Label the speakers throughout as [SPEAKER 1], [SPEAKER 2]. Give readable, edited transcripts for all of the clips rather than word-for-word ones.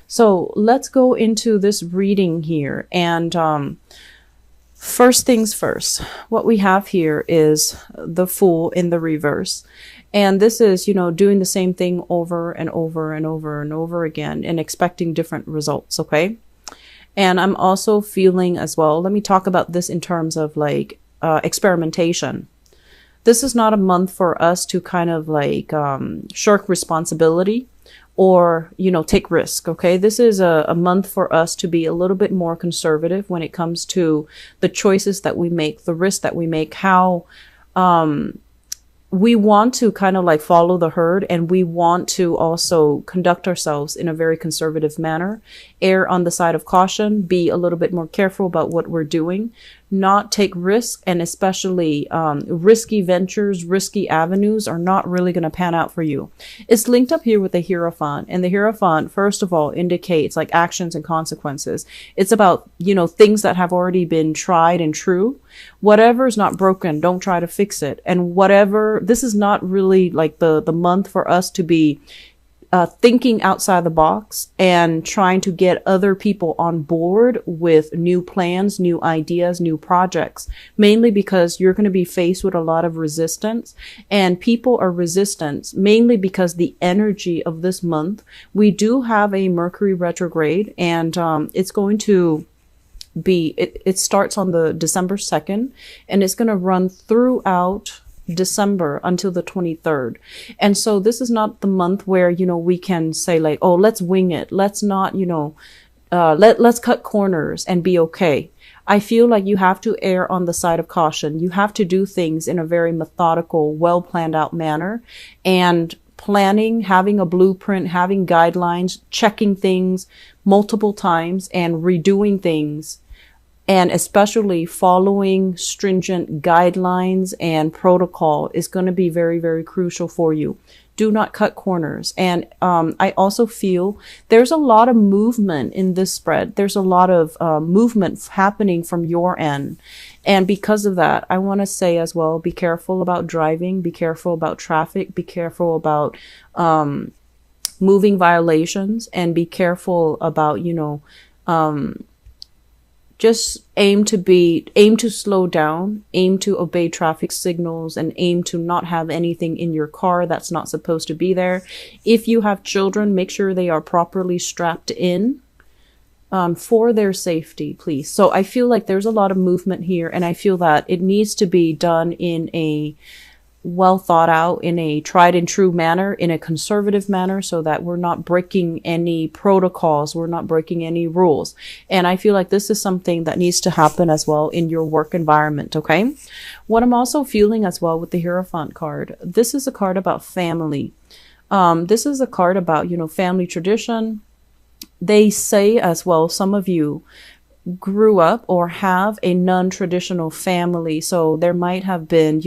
[SPEAKER 1] So let's go into this reading here. And first things first, what we have here is the Fool in the reverse. And this is, doing the same thing over and over and over and over again and expecting different results. Okay. And I'm also feeling as well, let me talk about this in terms of like experimentation. This is not a month for us to kind of like shirk responsibility or, take risk. Okay. This is a month for us to be a little bit more conservative when it comes to the choices that we make, the risks that we make, how we want to kind of like follow the herd, and we want to also conduct ourselves in a very conservative manner, err on the side of caution, be a little bit more careful about what we're doing, not take risks, and especially risky ventures, risky avenues are not really going to pan out for you. It's linked up here with the Hierophant, and the Hierophant, first of all, indicates like actions and consequences. It's about, things that have already been tried and true. Whatever is not broken, don't try to fix it. And whatever, this is not really like the month for us to be thinking outside the box and trying to get other people on board with new plans, new ideas, new projects, mainly because you're going to be faced with a lot of resistance, and people are resistant mainly because the energy of this month, we do have a Mercury retrograde, and it's going to be, it starts on the December 2nd, and it's going to run throughout December until the 23rd. And so this is not the month where, we can say like, oh, let's wing it. Let's not, let's cut corners and be okay. I feel like you have to err on the side of caution. You have to do things in a very methodical, well planned out manner, and planning, having a blueprint, having guidelines, checking things multiple times and redoing things, and especially following stringent guidelines and protocol is going to be very, very crucial for you. Do not cut corners. And I also feel there's a lot of movement in this spread. There's a lot of movement happening from your end. And because of that, I want to say as well, be careful about driving, be careful about traffic, be careful about moving violations, and be careful about, just aim to slow down, aim to obey traffic signals, and aim to not have anything in your car that's not supposed to be there. If you have children, make sure they are properly strapped in for their safety, please. So I feel like there's a lot of movement here, and I feel that it needs to be done in a well thought out, in a tried and true manner, in a conservative manner, so that we're not breaking any protocols, we're not breaking any rules. And I feel like this is something that needs to happen as well in your work environment. Okay. What I'm also feeling as well with the Hierophant card, this is a card about family. This is a card about, family tradition. They say as well, some of you grew up or have a non-traditional family. So there might have been,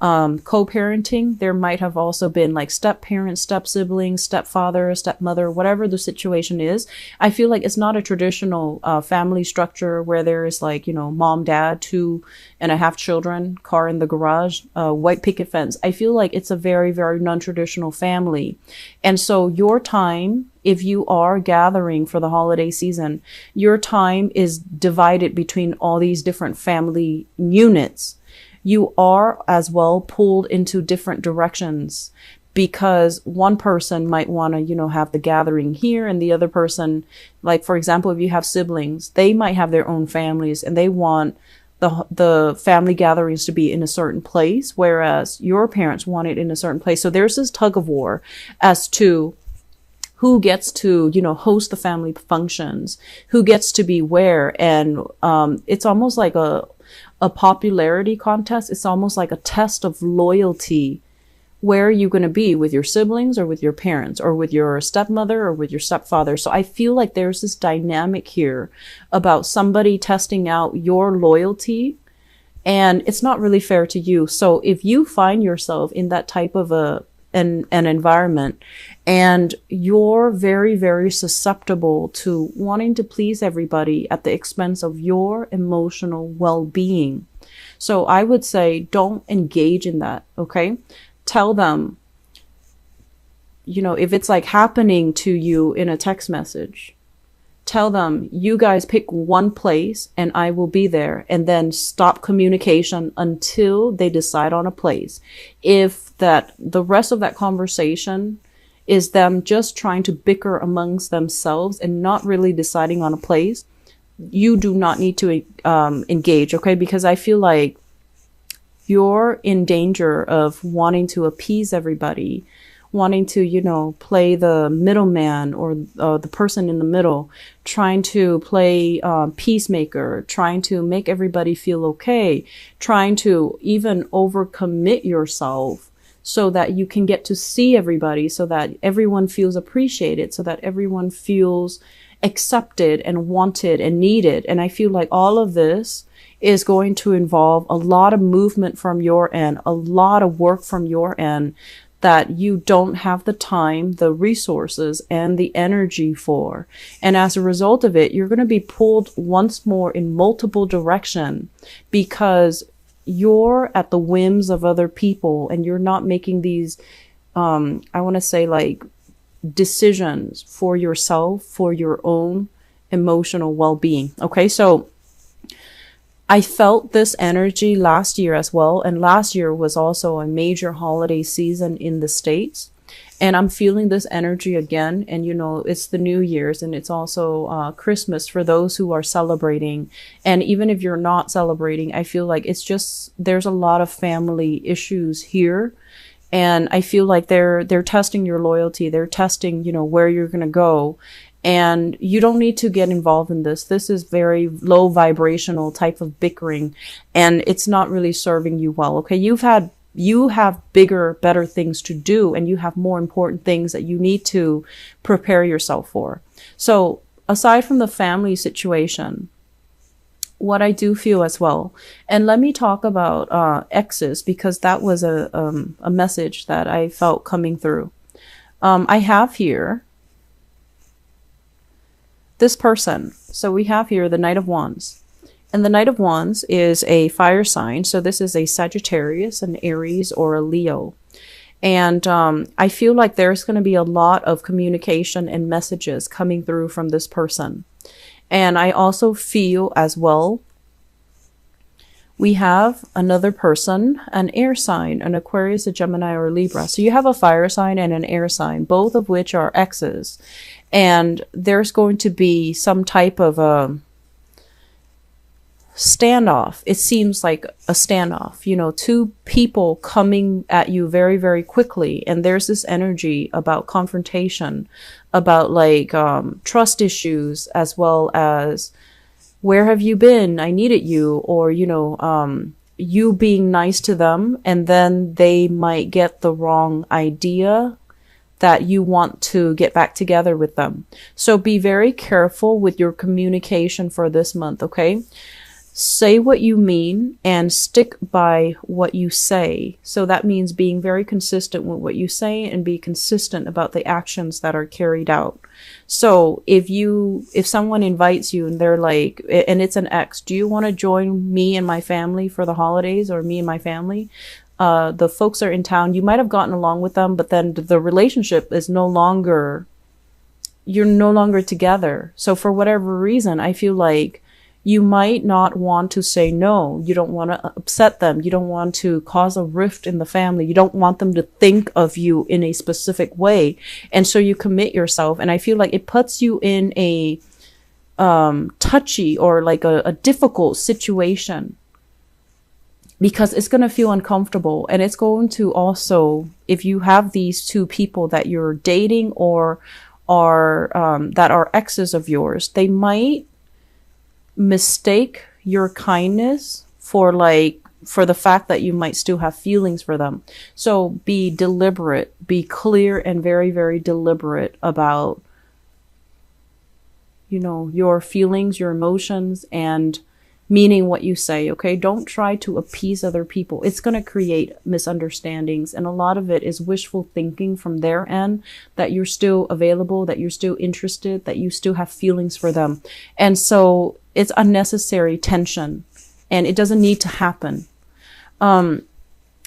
[SPEAKER 1] co-parenting. There might have also been like step parents, step siblings, stepfather, stepmother, whatever the situation is. I feel like it's not a traditional family structure where there is like, mom, dad, 2.5 children, car in the garage, white picket fence. I feel like it's a very, very non-traditional family. And so your time, if you are gathering for the holiday season, your time is divided between all these different family units. You are as well pulled into different directions, because one person might want to, have the gathering here, and the other person, like, for example, if you have siblings, they might have their own families and they want the family gatherings to be in a certain place, whereas your parents want it in a certain place. So there's this tug of war as to who gets to, host the family functions, who gets to be where. And it's almost like a popularity contest. It's almost like a test of loyalty. Where are you going to be, with your siblings or with your parents or with your stepmother or with your stepfather? So I feel like there's this dynamic here about somebody testing out your loyalty, and it's not really fair to you. So if you find yourself in that type of an environment, and you're very, very susceptible to wanting to please everybody at the expense of your emotional well-being. So I would say don't engage in that. Okay. Tell them, if it's like happening to you in a text message, tell them, you guys pick one place and I will be there, and then stop communication until they decide on a place. If the rest of that conversation is them just trying to bicker amongst themselves and not really deciding on a place, you do not need to engage, okay? Because I feel like you're in danger of wanting to appease everybody, wanting to, play the middleman or the person in the middle, trying to play peacemaker, trying to make everybody feel okay, trying to even overcommit yourself so that you can get to see everybody, so that everyone feels appreciated, so that everyone feels accepted and wanted and needed. And I feel like all of this is going to involve a lot of movement from your end, a lot of work from your end that you don't have the time, the resources, and the energy for. And as a result of it, you're going to be pulled once more in multiple directions because you're at the whims of other people and you're not making these, I want to say, like, decisions for yourself, for your own emotional well-being. Okay, so I felt this energy last year as well. And last year was also a major holiday season in the States. And I'm feeling this energy again. And, it's the New Year's and it's also Christmas for those who are celebrating. And even if you're not celebrating, I feel like there's a lot of family issues here. And I feel like they're testing your loyalty. They're testing, where you're going to go. And you don't need to get involved in this. This is very low vibrational type of bickering, and it's not really serving you well. Okay. You have bigger, better things to do, and you have more important things that you need to prepare yourself for. So aside from the family situation, what I do feel as well, and let me talk about exes, because that was a message that I felt coming through. I have here this person. So we have here the Knight of Wands. And the Knight of Wands is a fire sign. So this is a Sagittarius, an Aries, or a Leo. And I feel like there's going to be a lot of communication and messages coming through from this person. And I also feel as well, we have another person, an air sign, an Aquarius, a Gemini, or a Libra. So you have a fire sign and an air sign, both of which are exes. And there's going to be some type of a standoff. It seems like a standoff, two people coming at you very, very quickly. And there's this energy about confrontation, about like trust issues, as well as where have you been? I needed you. Or, you being nice to them, and then they might get the wrong idea that you want to get back together with them. So be very careful with your communication for this month, okay? Say what you mean and stick by what you say. So that means being very consistent with what you say and be consistent about the actions that are carried out. So if someone invites you and they're like, and it's an ex, do you want to join me and my family for the holidays, or me and my family? The folks are in town. You might have gotten along with them, but then the relationship is you're no longer together. So for whatever reason, I feel like you might not want to say no. You don't want to upset them. You don't want to cause a rift in the family. You don't want them to think of you in a specific way. And so you commit yourself. And I feel like it puts you in a touchy or like a difficult situation, because it's going to feel uncomfortable. And it's going to also, if you have these two people that you're dating or that are exes of yours, they might mistake your kindness for the fact that you might still have feelings for them. So be deliberate, be clear and very, very deliberate about, your feelings, your emotions, and meaning what you say, okay? Don't try to appease other people. It's going to create misunderstandings. And a lot of it is wishful thinking from their end, that you're still available, that you're still interested, that you still have feelings for them. And so it's unnecessary tension, and it doesn't need to happen. I'm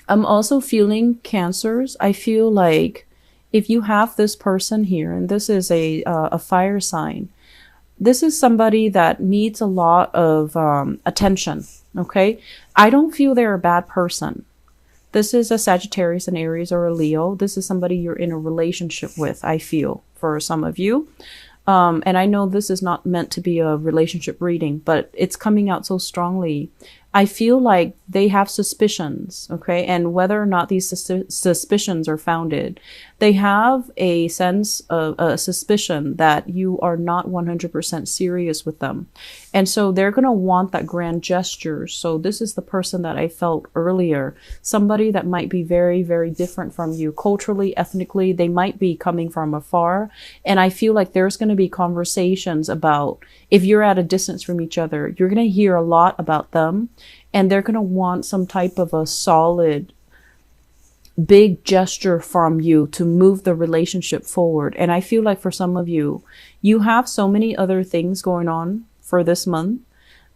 [SPEAKER 1] also feeling Cancers. I feel like if you have this person here, and this is a fire sign, this is somebody that needs a lot of attention. Okay. I don't feel they're a bad person. This is a Sagittarius, an Aries, or a Leo. This is somebody you're in a relationship with, I feel, for some of you. And I know this is not meant to be a relationship reading, but it's coming out so strongly. I feel like they have suspicions, okay? And whether or not these suspicions are founded, they have a sense of a suspicion that you are not 100% serious with them. And so they're going to want that grand gesture. So this is the person that I felt earlier, somebody that might be very, very different from you culturally, ethnically. They might be coming from afar. And I feel like there's going to be conversations about, if you're at a distance from each other, you're going to hear a lot about them. And they're going to want some type of a solid, big gesture from you to move the relationship forward. And I feel like for some of you, you have so many other things going on for this month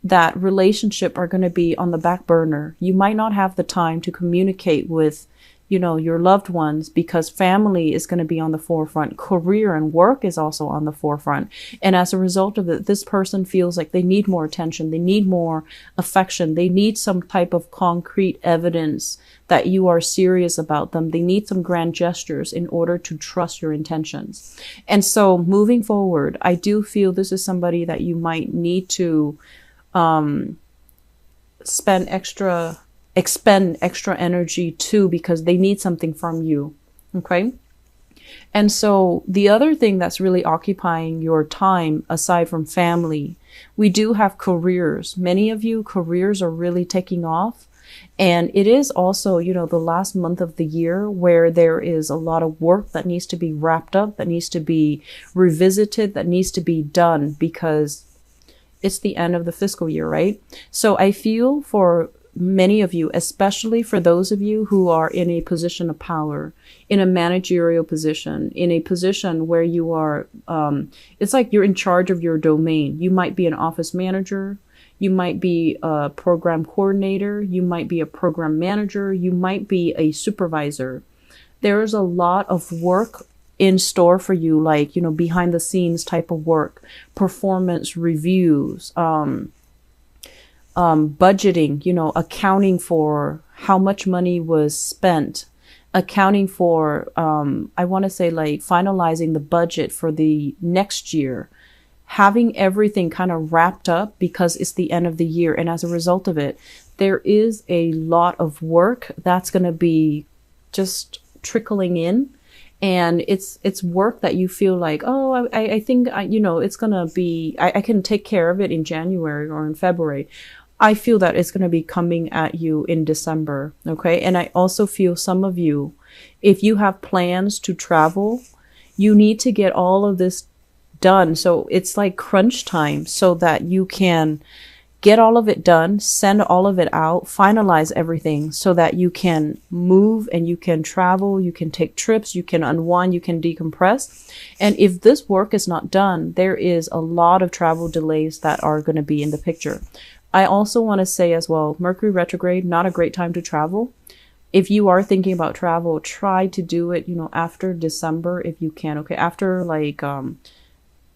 [SPEAKER 1] that relationship are going to be on the back burner. You might not have the time to communicate with, your loved ones, because family is going to be on the forefront. Career and work is also on the forefront. And as a result of it, this person feels like they need more attention. They need more affection. They need some type of concrete evidence that you are serious about them. They need some grand gestures in order to trust your intentions. And so moving forward, I do feel this is somebody that you might need to expend extra energy to, because they need something from you. Okay. And so the other thing that's really occupying your time, aside from family, we do have careers. Many of you, careers are really taking off. And it is also, the last month of the year where there is a lot of work that needs to be wrapped up, that needs to be revisited, that needs to be done, because it's the end of the fiscal year, right? So I feel for many of you, especially for those of you who are in a position of power, in a managerial position, in a position where you are, it's like you're in charge of your domain. You might be an office manager. You might be a program coordinator. You might be a program manager. You might be a supervisor. There's a lot of work in store for you, like, behind the scenes type of work, performance reviews, budgeting, accounting for how much money was spent, accounting for, I want to say, like, finalizing the budget for the next year, having everything kind of wrapped up because it's the end of the year. And as a result of it, there is a lot of work that's going to be just trickling in. And it's work that you feel like, oh, I think, it's going to be, I can take care of it in January or in February. I feel that it's going to be coming at you in December. Okay. And I also feel some of you, if you have plans to travel, you need to get all of this done. So it's like crunch time so that you can get all of it done, send all of it out, finalize everything so that you can move and you can travel, you can take trips, you can unwind, you can decompress. And if this work is not done, there is a lot of travel delays that are going to be in the picture. I also want to say as well, Mercury retrograde, not a great time to travel. If you are thinking about travel, try to do it, after December if you can. Okay. After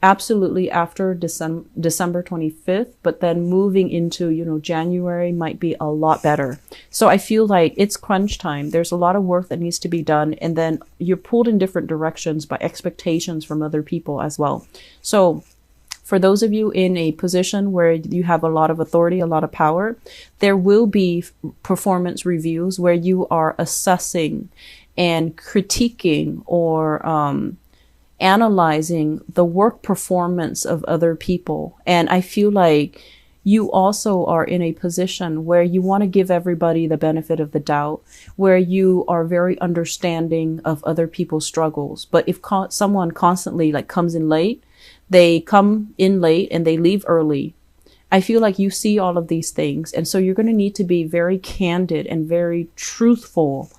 [SPEAKER 1] absolutely after December 25th, but then moving into, January might be a lot better. So I feel like it's crunch time. There's a lot of work that needs to be done. And then you're pulled in different directions by expectations from other people as well. So for those of you in a position where you have a lot of authority, a lot of power, there will be performance reviews where you are assessing and critiquing or, analyzing the work performance of other people. And I feel like you also are in a position where you want to give everybody the benefit of the doubt, where you are very understanding of other people's struggles. But if someone constantly comes in late, they come in late and they leave early. I feel like you see all of these things. And so you're going to need to be very candid and very truthful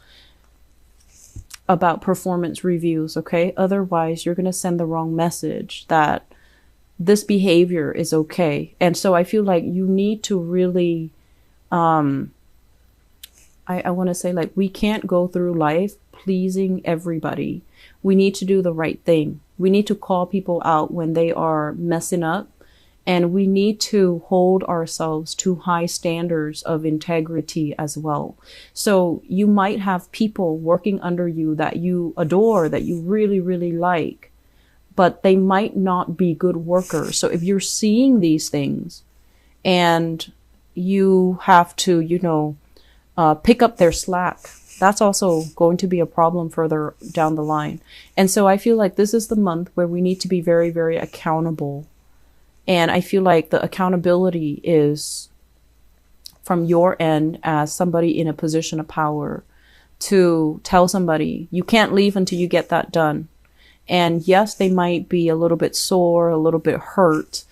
[SPEAKER 1] about performance reviews, okay? Otherwise, you're going to send the wrong message that this behavior is okay. And so I feel like you need to really, I want to say, we can't go through life pleasing everybody. We need to do the right thing. We need to call people out when they are messing up. And we need to hold ourselves to high standards of integrity as well. So you might have people working under you that you adore, that you really, really like, but they might not be good workers. So if you're seeing these things and you have to, pick up their slack, that's also going to be a problem further down the line. And so I feel like this is the month where we need to be very, very accountable. And I feel like the accountability is from your end as somebody in a position of power to tell somebody, you can't leave until you get that done. And yes, they might be a little bit sore, a little bit hurt.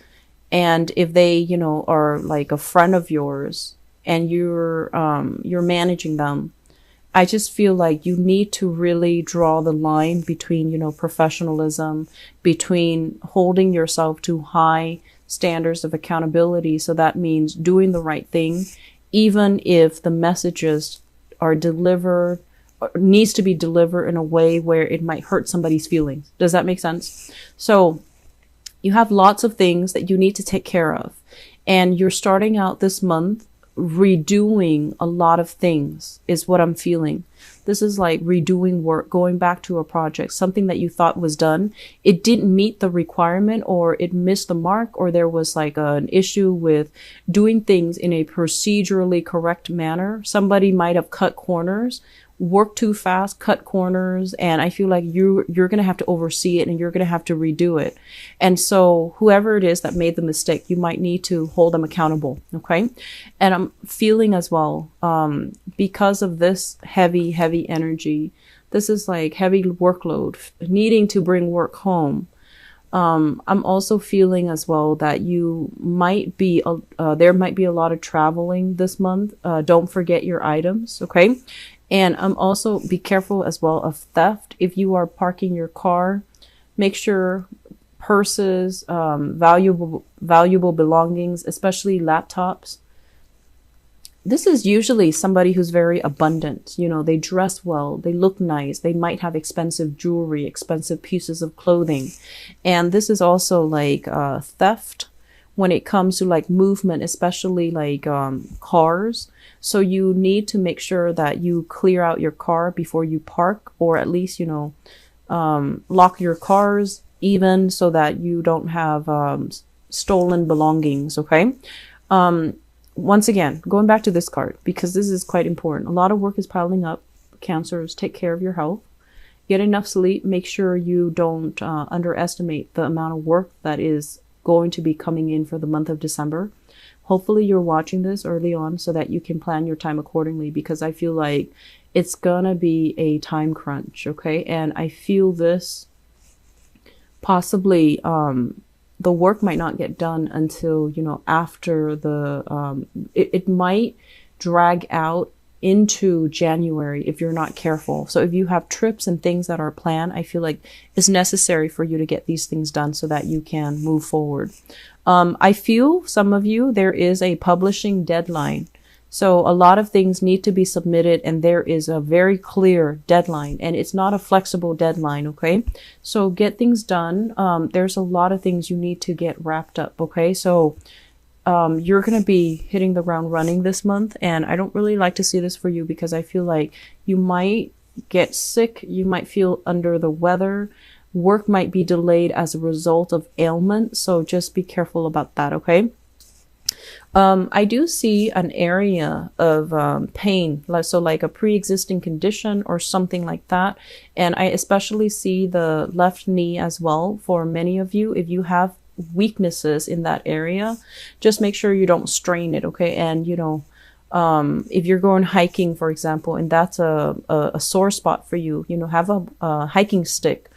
[SPEAKER 1] And if they, are like a friend of yours and you're managing them, I just feel like you need to really draw the line between, professionalism, between holding yourself to high standards of accountability. So that means doing the right thing, even if the messages are delivered, or needs to be delivered in a way where it might hurt somebody's feelings. Does that make sense? So you have lots of things that you need to take care of. And you're starting out this month redoing a lot of things is what I'm feeling. This is like redoing work, going back to a project, something that you thought was done. It didn't meet the requirement, or it missed the mark, or there was like an issue with doing things in a procedurally correct manner. Somebody might have cut corners, worked too fast, cut corners, and I feel like you're going to have to oversee it and you're going to have to redo it. And so whoever it is that made the mistake, you might need to hold them accountable. Okay. And I'm feeling as well, because of this heavy energy, this is like heavy workload, needing to bring work home. I'm also feeling as well that you might be, there might be a lot of traveling this month. Don't forget your items. Okay. And also be careful as well of theft. If you are parking your car, make sure purses, valuable belongings, especially laptops. This is usually somebody who's very abundant. They dress well, they look nice, they might have expensive jewelry, expensive pieces of clothing. And this is also like theft when it comes to like movement, especially like cars. So you need to make sure that you clear out your car before you park, or at least, lock your cars even so that you don't have stolen belongings. Okay. Once again, going back to this card, because this is quite important. A lot of work is piling up. Cancers, take care of your health. Get enough sleep. Make sure you don't underestimate the amount of work that is going to be coming in for the month of December. Hopefully you're watching this early on so that you can plan your time accordingly, because I feel like it's gonna be a time crunch. Okay. And I feel this possibly, the work might not get done until, after the, it might drag out into January if you're not careful. So if you have trips and things that are planned, I feel like it's necessary for you to get these things done so that you can move forward. I feel some of you, there is a publishing deadline. So a lot of things need to be submitted, and there is a very clear deadline, and it's not a flexible deadline. Okay. So get things done. There's a lot of things you need to get wrapped up. Okay. So you're going to be hitting the ground running this month. And I don't really like to see this for you, because I feel like you might get sick. You might feel under the weather. Work might be delayed as a result of ailment. So just be careful about that. Okay. I do see an area of pain, so like a pre-existing condition or something like that. And I especially see the left knee as well for many of you. If you have weaknesses in that area, just make sure you don't strain it. Okay. And if you're going hiking, for example, and that's a sore spot for you, have a hiking stick,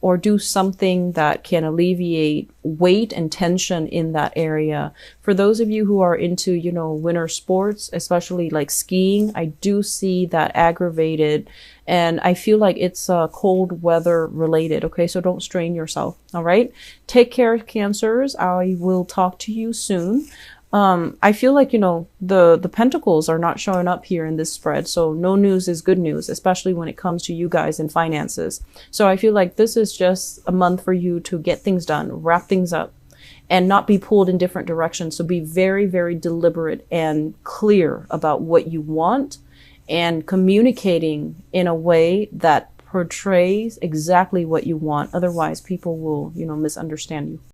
[SPEAKER 1] or do something that can alleviate weight and tension in that area. For those of you who are into, winter sports, especially like skiing, I do see that aggravated, and I feel like it's cold weather related. Okay, so don't strain yourself. All right, take care, Cancers. I will talk to you soon. I feel like, the pentacles are not showing up here in this spread. So no news is good news, especially when it comes to you guys in finances. So I feel like this is just a month for you to get things done, wrap things up, and not be pulled in different directions. So be very, very deliberate and clear about what you want and communicating in a way that portrays exactly what you want. Otherwise, people will, misunderstand you.